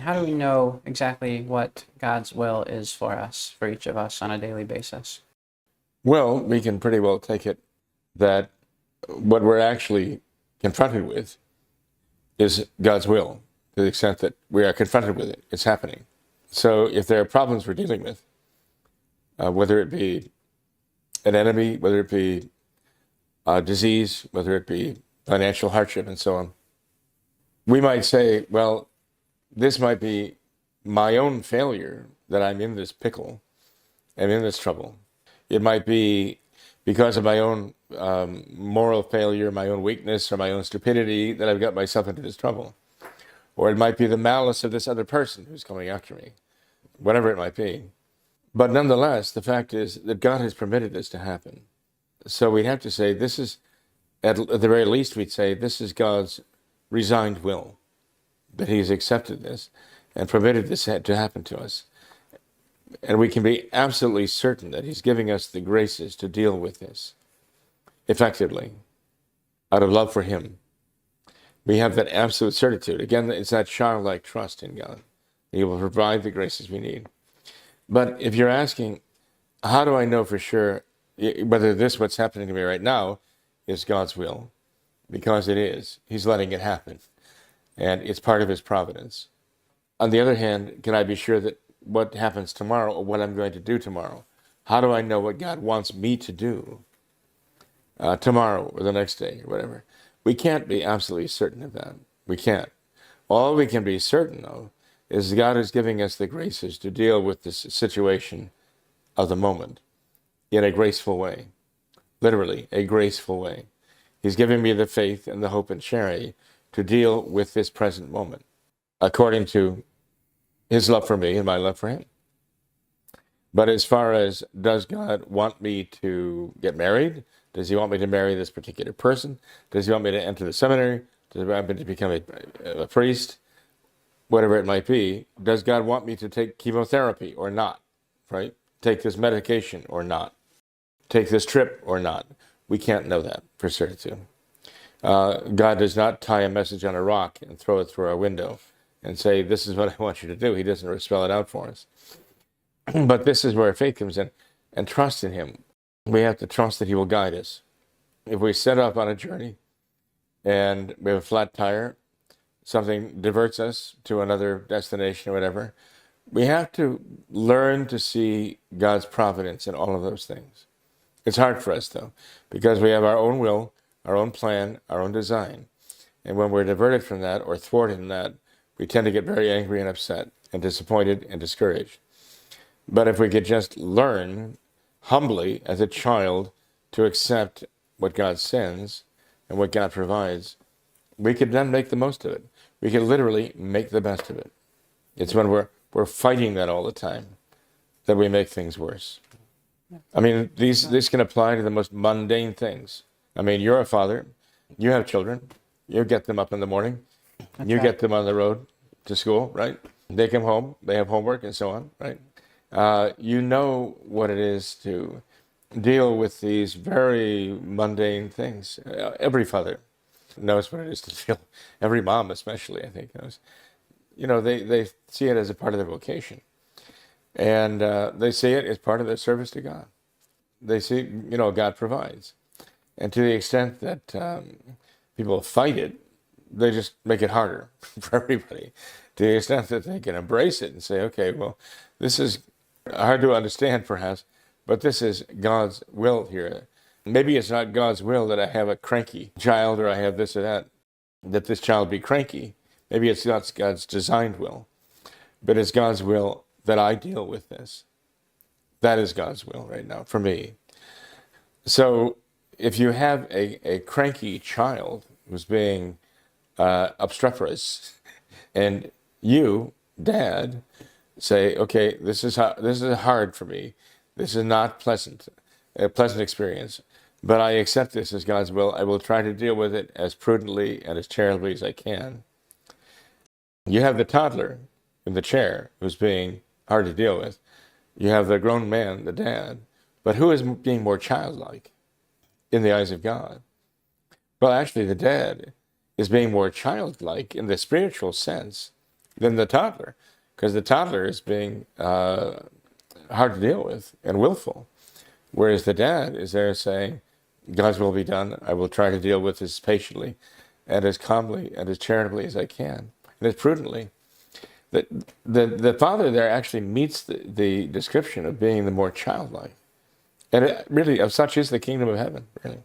How do we know exactly what God's will is for us, for each of us on a daily basis? Well, we can pretty well take it that what we're actually confronted with is God's will to the extent that we are confronted with it. It's happening. So if there are problems we're dealing with, whether it be an enemy, whether it be a disease, whether it be financial hardship, and so on, we might say, well, this might be my own failure that I'm in this pickle, I'm in this trouble. It might be because of my own moral failure, my own weakness, or my own stupidity that I've got myself into this trouble. Or it might be the malice of this other person who's coming after me, whatever it might be. But nonetheless, the fact is that God has permitted this to happen. So we'd have to say this is, at the very least, we'd say this is God's resigned will, that He has accepted this and permitted this to happen to us. And we can be absolutely certain that He's giving us the graces to deal with this effectively out of love for Him. We have that absolute certitude. Again, it's that childlike trust in God. He will provide the graces we need. But if you're asking, how do I know for sure whether this, what's happening to me right now, is God's will? Because it is. He's letting it happen. And it's part of His providence. On the other hand, can I be sure that what happens tomorrow or what I'm going to do tomorrow? How do I know what God wants me to do tomorrow or the next day or whatever? We can't be absolutely certain of that. We can't. All we can be certain of is God is giving us the graces to deal with this situation of the moment in a graceful way, literally a graceful way. He's giving me the faith and the hope and charity to deal with this present moment according to His love for me and my love for Him. But as far as, does God want me to get married? Does He want me to marry this particular person? Does He want me to enter the seminary? Does He want me to become a priest? Whatever it might be, does God want me to take chemotherapy or not? Right? Take this medication or not? Take this trip or not? We can't know that for certitude. God does not tie a message on a rock and throw it through our window and say, this is what I want you to do. He doesn't spell it out for us. But this is where faith comes in, and trust in Him. We have to trust that He will guide us. If we set off on a journey and we have a flat tire, something diverts us to another destination or whatever, we have to learn to see God's providence in all of those things. It's hard for us, though, because we have our own will, our own plan, our own design. And when we're diverted from that or thwarted in that, we tend to get very angry and upset and disappointed and discouraged. But if we could just learn humbly as a child to accept what God sends and what God provides, we could then make the most of it. We can literally make the best of it. It's when we're fighting that all the time that we make things worse. I mean, these can apply to the most mundane things. I mean, you're a father, you have children, you get them up in the morning, you get them on the road to school, right? They come home, they have homework and so on, right? You know what it is to deal with these very mundane things. Every father knows what it is to deal. Every mom, especially, I think, knows. You know, they see it as a part of their vocation, and they see it as part of their service to God. They see, you know, God provides, and to the extent that people fight it, they just make it harder for everybody. To the extent that they can embrace it and say, okay, well, this is hard to understand, perhaps, but this is God's will here. Maybe it's not God's will that I have a cranky child or I have this or that this child be cranky. Maybe it's not God's designed will, but it's God's will that I deal with this. That is God's will right now for me. So if you have a cranky child who's being obstreperous, and you, dad, say, okay, this is hard for me. This is not a pleasant experience, but I accept this as God's will. I will try to deal with it as prudently and as charitably as I can. You have the toddler in the chair who's being hard to deal with. You have the grown man, the dad. But who is being more childlike in the eyes of God? Well, actually, the dad is being more childlike in the spiritual sense than the toddler, because the toddler is being hard to deal with and willful, whereas the dad is there saying, God's will be done. I will try to deal with this patiently and as calmly and as charitably as I can and as prudently. The father there actually meets the description of being the more childlike. And really, of such is the kingdom of heaven, really.